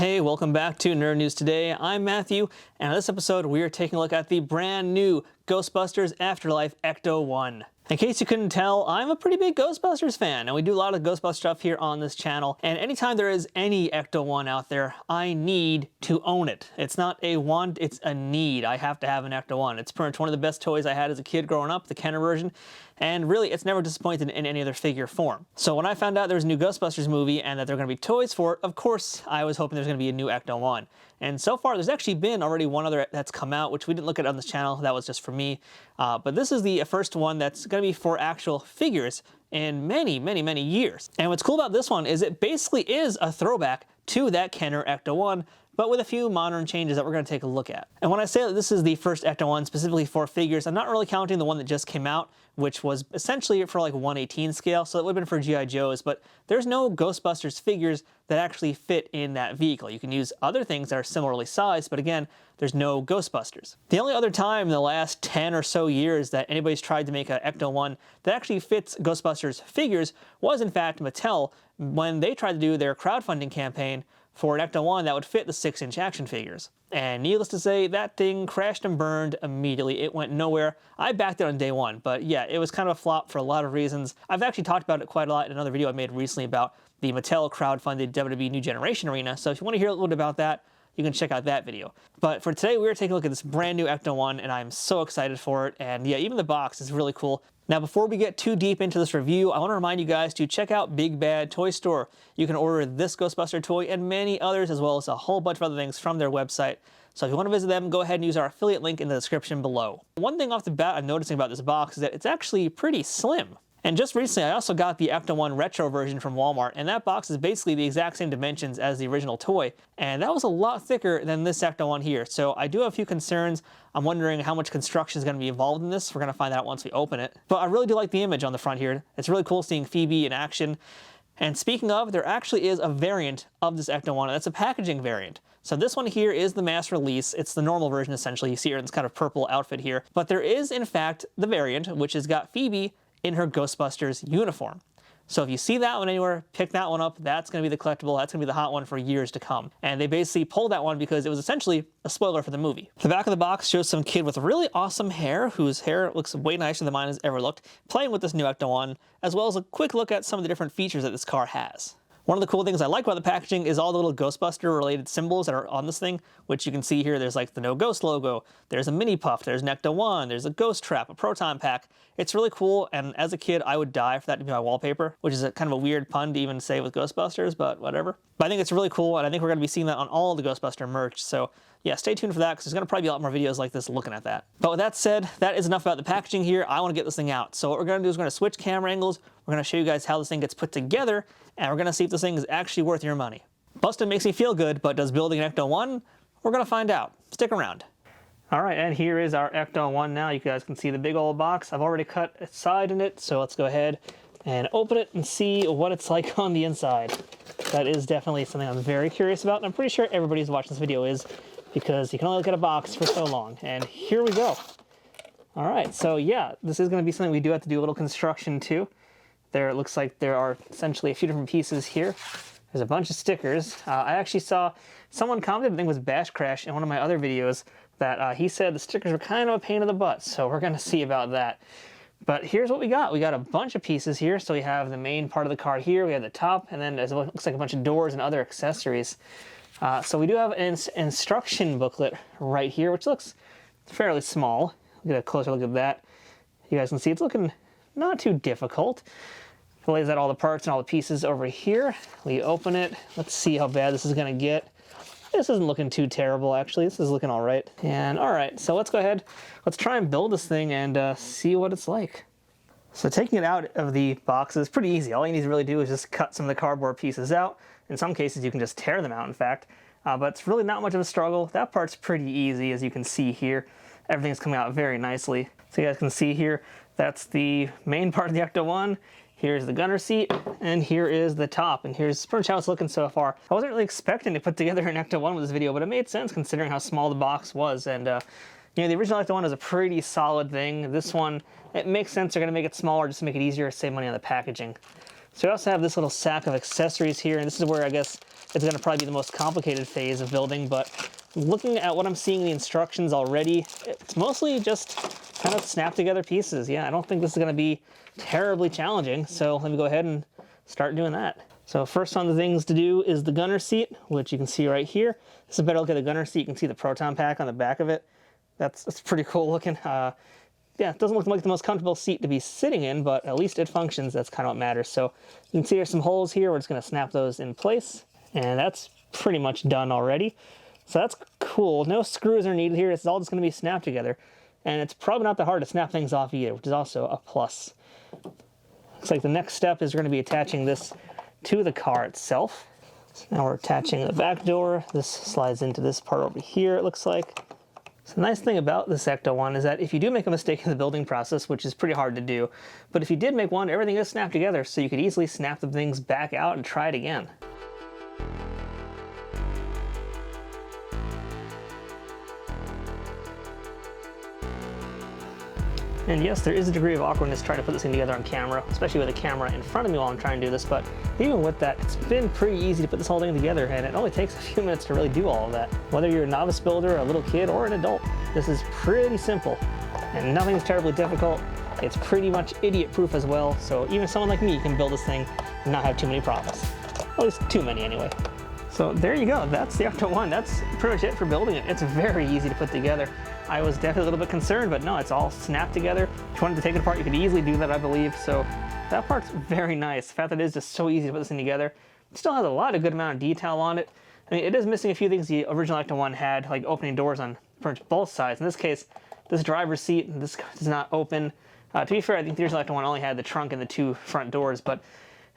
Hey, welcome back to Nerd News Today. I'm Matthew, and on this episode we are taking a look at the brand new Ghostbusters Afterlife ECTO-1. In case you couldn't tell, I'm a pretty big Ghostbusters fan, and we do a lot of Ghostbusters stuff here on this channel, and anytime there is any ECTO-1 out there, I need to own it. It's not a want, it's a need. I have to have an ECTO-1. It's pretty much one of the best toys I had as a kid growing up, the Kenner version, and really it's never disappointed in any other figure form. So when I found out there was a new Ghostbusters movie and that there were going to be toys for it, of course I was hoping there's going to be a new ECTO-1. And so far there's actually been already one other that's come out, which we didn't look at on this channel, that was just for me. But this is the first one that's going to be for actual figures in many years. And what's cool about this one is it basically is a throwback to that Kenner ECTO-1, but with a few modern changes that we're going to take a look at. And when I say that this is the first ECTO-1 specifically for figures, I'm not really counting the one that just came out, which was essentially for like 1/18 scale, so it would have been for G.I. Joes, but there's no Ghostbusters figures that actually fit in that vehicle. You can use other things that are similarly sized, but again, there's no Ghostbusters. The only other time in the last 10 or so years that anybody's tried to make an ECTO-1 that actually fits Ghostbusters figures was in fact Mattel when they tried to do their crowdfunding campaign for an ECTO-1 that would fit the 6-inch action figures. And needless to say, that thing crashed and burned immediately. It went nowhere. I backed it on day one, but yeah, it was kind of a flop for a lot of reasons. I've actually talked about it quite a lot in another video I made recently about the Mattel crowdfunded WWE New Generation arena, so if you want to hear a little bit about that, you can check out that video. But for today, we're taking a look at this brand new ECTO-1, and I'm so excited for it, and yeah, even the box is really cool. Now, before we get too deep into this review, I want to remind you guys to check out Big Bad Toy Store. You can order this Ghostbuster toy and many others, as well as a whole bunch of other things from their website. So if you want to visit them, go ahead and use our affiliate link in the description below. One thing off the bat I'm noticing about this box is that it's actually pretty slim. And just recently, I also got the ECTO-1 Retro version from Walmart, and that box is basically the exact same dimensions as the original toy, and that was a lot thicker than this ECTO-1 here. So I do have a few concerns. I'm wondering how much construction is going to be involved in this. We're going to find out once we open it. But I really do like the image on the front here. It's really cool seeing Phoebe in action. And speaking of, there actually is a variant of this ECTO-1, and that's a packaging variant. So this one here is the mass release. It's the normal version, essentially. You see her in this kind of purple outfit here. But there is, in fact, the variant, which has got Phoebe in her Ghostbusters uniform. So if you see that one anywhere, pick that one up. That's going to be the collectible. That's going to be the hot one for years to come. And they basically pulled that one because it was essentially a spoiler for the movie. The back of the box shows some kid with really awesome hair, whose hair looks way nicer than mine has ever looked, playing with this new ECTO-1, as well as a quick look at some of the different features that this car has. One of the cool things I like about the packaging is all the little Ghostbuster related symbols that are on this thing, which you can see here. There's like the No Ghost logo, there's a mini puff, there's an ECTO-1, there's a ghost trap, a proton pack. It's really cool, and as a kid, I would die for that to be my wallpaper, which is a kind of a weird pun to even say with Ghostbusters, but whatever. But I think it's really cool, and I think we're going to be seeing that on all of the Ghostbuster merch, so yeah, stay tuned for that, because there's going to probably be a lot more videos like this looking at that. But with that said, that is enough about the packaging here. I want to get this thing out. So what we're going to do is we're going to switch camera angles, we're going to show you guys how this thing gets put together, and we're going to see if this thing is actually worth your money. Busted makes me feel good, but does building an ECTO-1? We're going to find out. Stick around. All right, and here is our ECTO-1 now. You guys can see the big old box. I've already cut a side in it, so let's go ahead and open it and see what it's like on the inside. That is definitely something I'm very curious about, and I'm pretty sure everybody who's watching this video is, because you can only look at a box for so long. And here we go. All right, so yeah, this is going to be something we do have to do a little construction to. There, it looks like there are essentially a few different pieces here. There's a bunch of stickers. I actually saw someone commented, I think it was Bash Crash, in one of my other videos, that he said the stickers were kind of a pain in the butt, so we're going to see about that. But here's what we got. We got a bunch of pieces here. So we have the main part of the car here, we have the top, and then it looks like a bunch of doors and other accessories. So we do have an instruction booklet right here, which looks fairly small. Get a closer look at that. You guys can see it's looking not too difficult. It lays out all the parts and all the pieces over here. We open it. Let's see how bad this is going to get. This isn't looking too terrible, actually. This is looking all right. And all right, so let's go ahead. Let's try and build this thing and see what it's like. So taking it out of the box is pretty easy. All you need to really do is just cut some of the cardboard pieces out. In some cases, you can just tear them out, in fact. But it's really not much of a struggle. That part's pretty easy, as you can see here. Everything's coming out very nicely. So you guys can see here, that's the main part of the ECTO-1. Here's the gunner seat, and here is the top, and here's pretty much how it's looking so far. I wasn't really expecting to put together an ECTO-1 with this video, but it made sense considering how small the box was, and you know, the original ECTO-1 is a pretty solid thing. This one, it makes sense they're going to make it smaller just to make it easier to save money on the packaging. So we also have this little sack of accessories here, and this is where I guess it's going to probably be the most complicated phase of building, but looking at what I'm seeing in the instructions already, it's mostly just kind of snap together pieces. Yeah, I don't think this is going to be terribly challenging, so let me go ahead and start doing that. So first on the things to do is the gunner seat, which you can see right here. This is a better look at the gunner seat. You can see the proton pack on the back of it. That's pretty cool looking. Yeah, it doesn't look like the most comfortable seat to be sitting in, but at least it functions. That's kind of what matters. So you can see there's some holes here. We're just going to snap those in place, and that's pretty much done already. So that's cool. No screws are needed here. It's all just going to be snapped together, and it's probably not that hard to snap things off either, which is also a plus. Looks like the next step is we're going to be attaching this to the car itself. So now we're attaching the back door. This slides into this part over here, it looks like. So the nice thing about this ECTO-1 is that if you do make a mistake in the building process, which is pretty hard to do, but if you did make one, everything is snapped together, so you could easily snap the things back out and try it again. And yes, there is a degree of awkwardness trying to put this thing together on camera, especially with a camera in front of me while I'm trying to do this, but even with that, it's been pretty easy to put this whole thing together, and it only takes a few minutes to really do all of that. Whether you're a novice builder, a little kid, or an adult, this is pretty simple, and nothing's terribly difficult. It's pretty much idiot-proof as well, so even someone like me can build this thing and not have too many problems. At least too many anyway. So there you go, that's the ECTO-1. That's pretty much it for building it. It's very easy to put together. I was definitely a little bit concerned, but no, it's all snapped together. If you wanted to take it apart, you could easily do that, I believe. So that part's very nice. The fact that it is just so easy to put this thing together. It still has a lot of good amount of detail on it. I mean, it is missing a few things the original ECTO-1 had, like opening doors on pretty much both sides. In this case, this driver's seat, this does not open. To be fair, I think the original ECTO-1 only had the trunk and the two front doors, but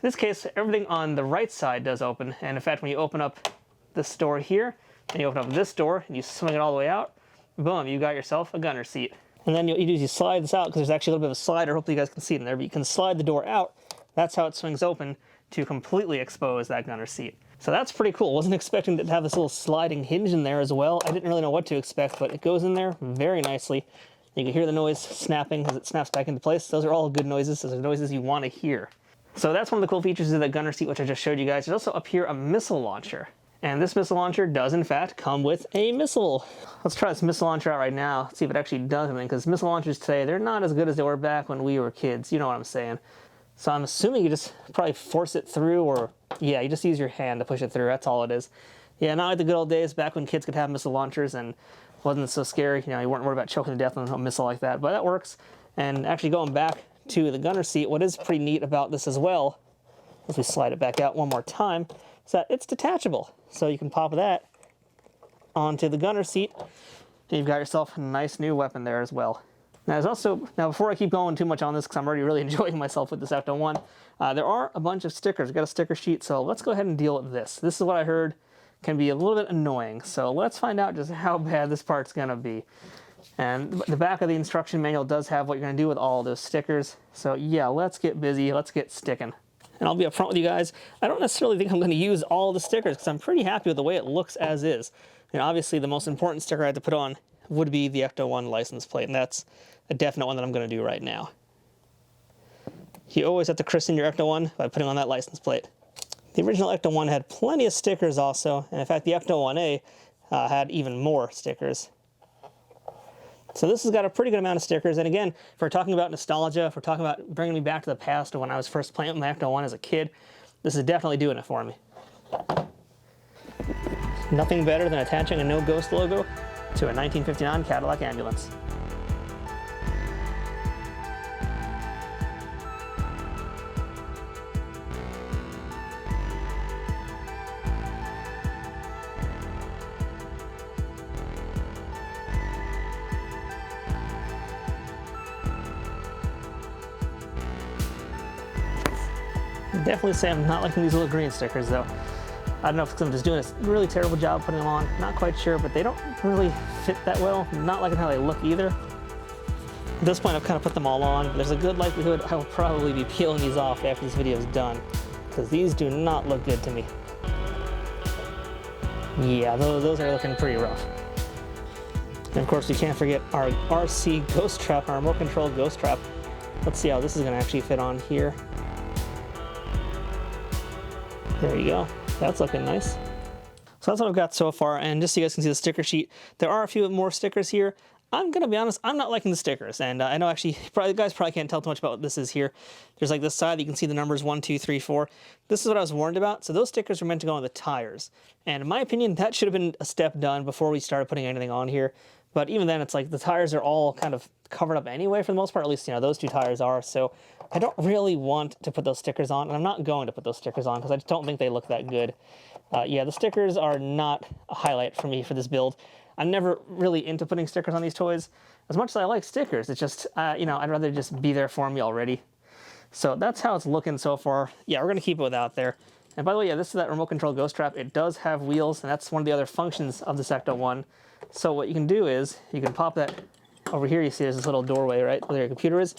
in this case, everything on the right side does open. And in fact, when you open up this door here, and you open up this door, and you swing it all the way out, boom, you got yourself a gunner seat. And then you slide this out, because there's actually a little bit of a slider. Hopefully you guys can see it in there, but you can slide the door out. That's how it swings open to completely expose that gunner seat. So that's pretty cool. Wasn't expecting to have this little sliding hinge in there as well. I didn't really know what to expect, but it goes in there very nicely. You can hear the noise snapping as it snaps back into place. Those are all good noises. Those are noises you want to hear. So that's one of the cool features of the gunner seat, which I just showed you guys. There's also up here a missile launcher. And this missile launcher does, in fact, come with a missile. Let's try this missile launcher out right now, see if it actually does something, because missile launchers today, they're not as good as they were back when we were kids. You know what I'm saying. So I'm assuming you just probably force it through, or, yeah, you just use your hand to push it through. That's all it is. Yeah, not like the good old days back when kids could have missile launchers and it wasn't so scary. You know, you weren't worried about choking to death on a missile like that, but that works. And actually going back to the gunner seat, what is pretty neat about this as well, as we slide it back out one more time, is that it's detachable. So you can pop that onto the gunner seat, and you've got yourself a nice new weapon there as well. Now, there's also, before I keep going too much on this, because I'm already really enjoying myself with this ECTO-1, there are a bunch of stickers. I've got a sticker sheet, so let's go ahead and deal with this. This is what I heard can be a little bit annoying, so let's find out just how bad this part's gonna be. And the back of the instruction manual does have what you're gonna do with all those stickers. So yeah, let's get busy, let's get sticking. And I'll be upfront with you guys, I don't necessarily think I'm going to use all the stickers because I'm pretty happy with the way it looks as is. And obviously the most important sticker I had to put on would be the ECTO-1 license plate, and that's a definite one that I'm going to do right now. You always have to christen your ECTO-1 by putting on that license plate. The original ECTO-1 had plenty of stickers also, and in fact the ECTO-1A had even more stickers. So this has got a pretty good amount of stickers, and again, if we're talking about nostalgia, if we're talking about bringing me back to the past to when I was first playing with my ECTO-1 as a kid, this is definitely doing it for me. Nothing better than attaching a No Ghost logo to a 1959 Cadillac ambulance. Definitely say I'm not liking these little green stickers though. I don't know if I'm just doing a really terrible job putting them on, not quite sure, but they don't really fit that well. Not liking how they look either. At this point I've kind of put them all on, but there's a good likelihood I will probably be peeling these off after this video is done, because these do not look good to me. Yeah, those are looking pretty rough. And of course we can't forget our RC ghost trap, our remote control ghost trap. Let's see how this is going to actually fit on here. There you go. That's looking nice. So that's what I've got so far, and just so you guys can see the sticker sheet, there are a few more stickers here. I'm gonna be honest, I'm not liking the stickers, and I know actually, you guys probably can't tell too much about what this is here. There's like this side, you can see the numbers 1, 2, 3, 4. This is what I was warned about. So those stickers are meant to go on the tires, and in my opinion, that should have been a step done before we started putting anything on here. But even then, it's like the tires are all kind of covered up anyway for the most part, at least, you know, those 2 tires are. So I don't really want to put those stickers on, and I'm not going to put those stickers on because I just don't think they look that good. Yeah, the stickers are not a highlight for me for this build. I'm never really into putting stickers on these toys. As much as I like stickers, it's just, you know, I'd rather just be there for me already. So that's how it's looking so far. Yeah, we're going to keep it without there. And by the way, yeah, this is that remote control ghost trap. It does have wheels, and that's one of the other functions of this ECTO-1. So what you can do is, you can pop that over here. You see there's this little doorway, right, where your computer is.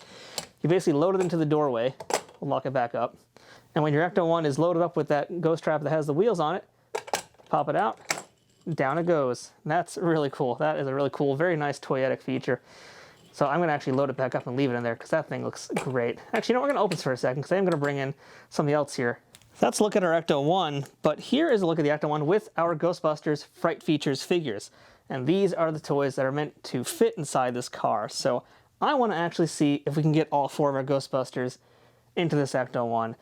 You basically load it into the doorway. We'll lock it back up. And when your ECTO-1 is loaded up with that ghost trap that has the wheels on it, pop it out, down it goes. And that's really cool. That is a really cool, very nice toyetic feature. So I'm going to actually load it back up and leave it in there because that thing looks great. Actually, you know, we're going to open this for a second because I'm going to bring in something else here. That's a look at our ECTO-1, but here is a look at the ECTO-1 with our Ghostbusters Fright Features figures. And these are the toys that are meant to fit inside this car. So I want to actually see if we can get all 4 of our Ghostbusters into this ECTO-1.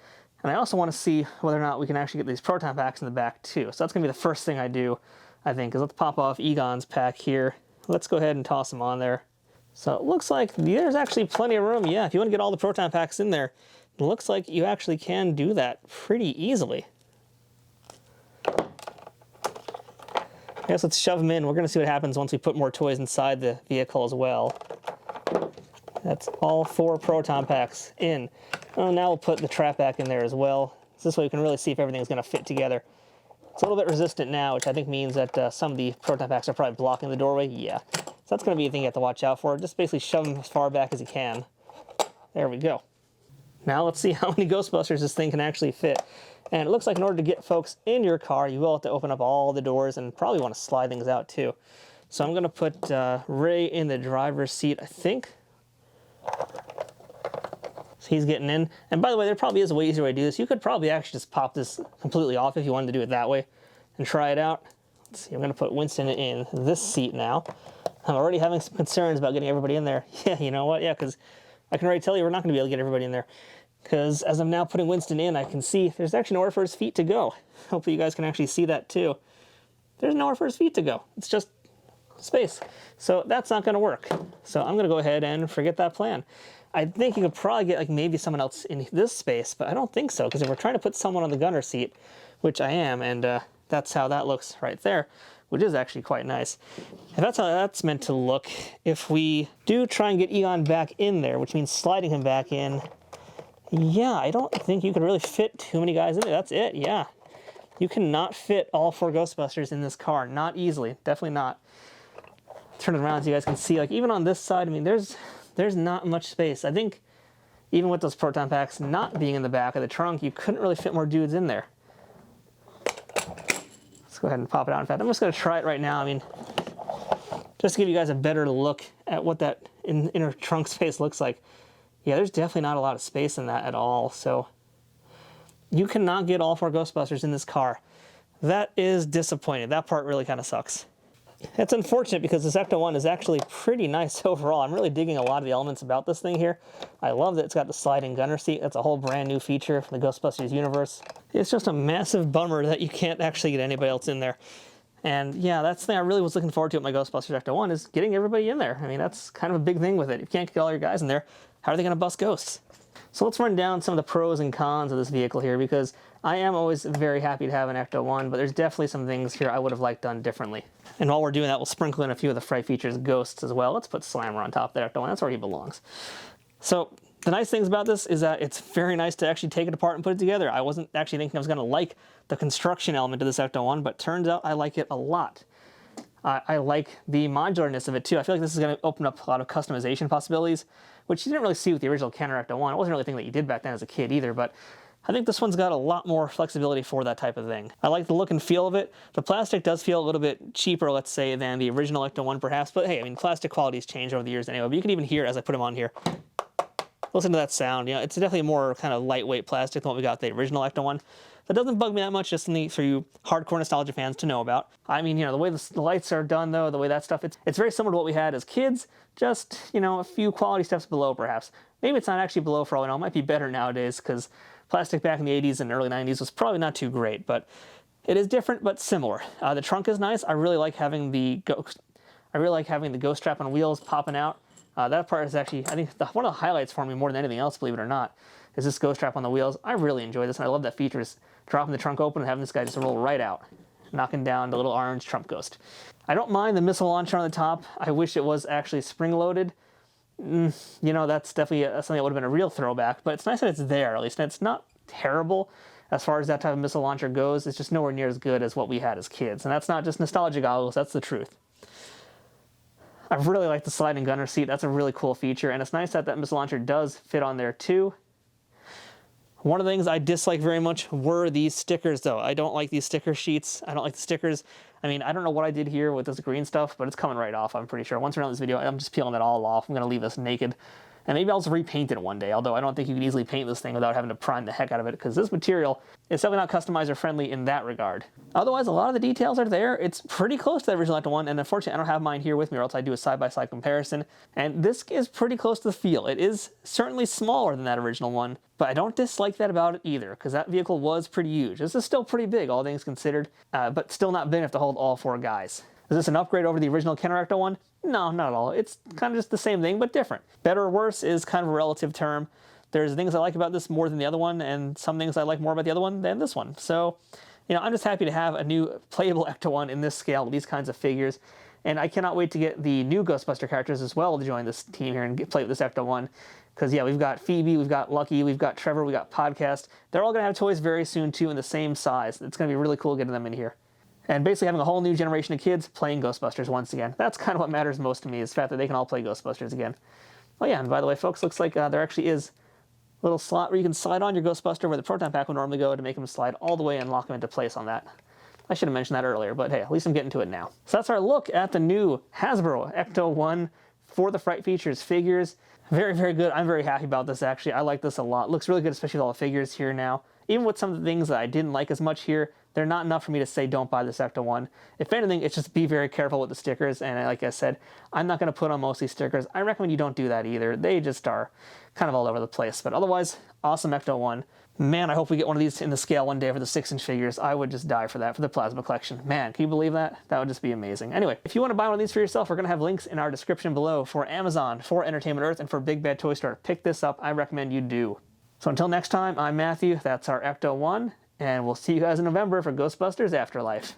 And I also want to see whether or not we can actually get these proton packs in the back too. So that's going to be the first thing I do, I think, is let's pop off Egon's pack here. Let's go ahead and toss them on there. So it looks like there's actually plenty of room. Yeah, if you want to get all the proton packs in there, it looks like you actually can do that pretty easily. I guess let's shove them in. We're going to see what happens once we put more toys inside the vehicle as well. That's all 4 proton packs in. Oh, now we'll put the trap back in there as well. So this way we can really see if everything's going to fit together. It's a little bit resistant now, which I think means that some of the proton packs are probably blocking the doorway. Yeah. So that's going to be a thing you have to watch out for. Just basically shove them as far back as you can. There we go. Now let's see how many Ghostbusters this thing can actually fit. And it looks like in order to get folks in your car, you will have to open up all the doors and probably want to slide things out too. So I'm going to put Ray in the driver's seat, I think. So he's getting in. And by the way, there probably is a way easier way to do this. You could probably actually just pop this completely off if you wanted to do it that way and try it out. Let's see, I'm going to put Winston in this seat now. I'm already having some concerns about getting everybody in there. Yeah, you know what? Yeah, because I can already tell you we're not going to be able to get everybody in there. Because as I'm now putting Winston in, I can see there's actually nowhere for his feet to go. Hopefully you guys can actually see that too. There's nowhere for his feet to go. It's just space. So that's not going to work. So I'm going to go ahead and forget that plan. I think you could probably get like maybe someone else in this space, but I don't think so, because if we're trying to put someone on the gunner seat, which I am, and that's how that looks right there, which is actually quite nice. If that's how that's meant to look, if we do try and get Egon back in there, which means sliding him back in, yeah, I don't think you can really fit too many guys in there. That's it, yeah. You cannot fit all 4 Ghostbusters in this car, not easily, definitely not. Turn it around so you guys can see, like even on this side, I mean, there's not much space. I think even with those proton packs not being in the back of the trunk, you couldn't really fit more dudes in there. Let's go ahead and pop it out. In fact, I'm just going to try it right now. I mean, just to give you guys a better look at what that inner trunk space looks like. Yeah, there's definitely not a lot of space in that at all. So you cannot get all 4 Ghostbusters in this car. That is disappointing. That part really kind of sucks. It's unfortunate because this ECTO-1 is actually pretty nice overall. I'm really digging a lot of the elements about this thing here. I love that it's got the sliding gunner seat. That's a whole brand new feature for the Ghostbusters universe. It's just a massive bummer that you can't actually get anybody else in there. And yeah, that's the thing I really was looking forward to with my Ghostbusters ECTO-1 is getting everybody in there. I mean, that's kind of a big thing with it. If you can't get all your guys in there, how are they going to bust ghosts? So let's run down some of the pros and cons of this vehicle here, because I am always very happy to have an ECTO-1, but there's definitely some things here I would have liked done differently. And while we're doing that, we'll sprinkle in a few of the Fright Features ghosts as well. Let's put Slammer on top of that ECTO-1. That's where he belongs. So the nice things about this is that it's very nice to actually take it apart and put it together. I wasn't actually thinking I was going to like the construction element of this ECTO-1, but turns out I like it a lot. I like the modularness of it too. I feel like this is going to open up a lot of customization possibilities, which you didn't really see with the original Kenner ECTO-1. It wasn't really a thing that you did back then as a kid either, but I think this one's got a lot more flexibility for that type of thing. I like the look and feel of it. The plastic does feel a little bit cheaper, let's say, than the original ECTO-1 perhaps, but hey, I mean, plastic quality's changed over the years anyway, but you can even hear it as I put them on here. Listen to that sound. You know, it's definitely more kind of lightweight plastic than what we got with the original ECTO-1. that doesn't bug me that much, just for you hardcore nostalgia fans to know about. I mean, the way the lights are done, though, the way that stuff, it's very similar to what we had as kids, just, a few quality steps below, perhaps. Maybe it's not actually below for all I know. It might be better nowadays, because plastic back in the 80s and early 90s was probably not too great, but it is different but similar. The trunk is nice. I really like having the ghost strap on wheels popping out. That part is actually, I think, one of the highlights for me more than anything else, believe it or not, is this ghost strap on the wheels. I really enjoy this, and I love that feature is dropping the trunk open and having this guy just roll right out, knocking down the little orange Trump ghost. I don't mind the missile launcher on the top. I wish it was actually spring-loaded. That's definitely something that would have been a real throwback, but it's nice that it's there, at least, and it's not terrible as far as that type of missile launcher goes. It's just nowhere near as good as what we had as kids, and that's not just nostalgia goggles, that's the truth. I really like the sliding gunner seat. That's a really cool feature, and it's nice that that missile launcher does fit on there too. One of the things I dislike very much were these stickers, though. I don't like these sticker sheets. I don't like the stickers. I mean, I don't know what I did here with this green stuff, but it's coming right off, I'm pretty sure. Once we're done this video, I'm just peeling it all off. I'm going to leave this naked. And maybe I'll just repaint it one day, although I don't think you can easily paint this thing without having to prime the heck out of it, because this material is definitely not customizer friendly in that regard. Otherwise, a lot of the details are there. It's pretty close to the original ECTO-1, and unfortunately I don't have mine here with me, or else I do a side-by-side comparison. And this is pretty close to the feel. It is certainly smaller than that original one, but I don't dislike that about it either, because that vehicle was pretty huge. This is still pretty big, all things considered, but still not big enough to hold all 4 guys. Is this an upgrade over the original Kenner ECTO-1? No, not at all. It's kind of just the same thing, but different. Better or worse is kind of a relative term. There's things I like about this more than the other one, and some things I like more about the other one than this one. So, I'm just happy to have a new playable ECTO-1 in this scale with these kinds of figures. And I cannot wait to get the new Ghostbuster characters as well to join this team here and play with this ECTO-1. Because, yeah, we've got Phoebe, we've got Lucky, we've got Trevor, we've got Podcast. They're all going to have toys very soon, too, in the same size. It's going to be really cool getting them in here. And basically having a whole new generation of kids playing Ghostbusters once again. That's kind of what matters most to me, is the fact that they can all play Ghostbusters again. Oh yeah, and by the way, folks, looks like there actually is a little slot where you can slide on your Ghostbuster where the proton pack would normally go to make him slide all the way and lock him into place on that. I should have mentioned that earlier, but hey, at least I'm getting to it now. So that's our look at the new Hasbro ECTO-1 for the Fright Features figures. Very, very good. I'm very happy about this, actually. I like this a lot. Looks really good, especially with all the figures here now. Even with some of the things that I didn't like as much here, they're not enough for me to say don't buy this ECTO-1. If anything, it's just be very careful with the stickers, and like I said, I'm not going to put on most of these stickers. I recommend you don't do that either. They just are kind of all over the place. But otherwise, awesome ECTO-1. Man, I hope we get one of these in the scale one day for the 6-inch figures. I would just die for that, for the plasma collection. Man, can you believe that? That would just be amazing. Anyway, if you want to buy one of these for yourself, we're going to have links in our description below for Amazon, for Entertainment Earth, and for Big Bad Toy Store. Pick this up. I recommend you do. So until next time, I'm Matthew. That's our ECTO-1. And we'll see you guys in November for Ghostbusters Afterlife.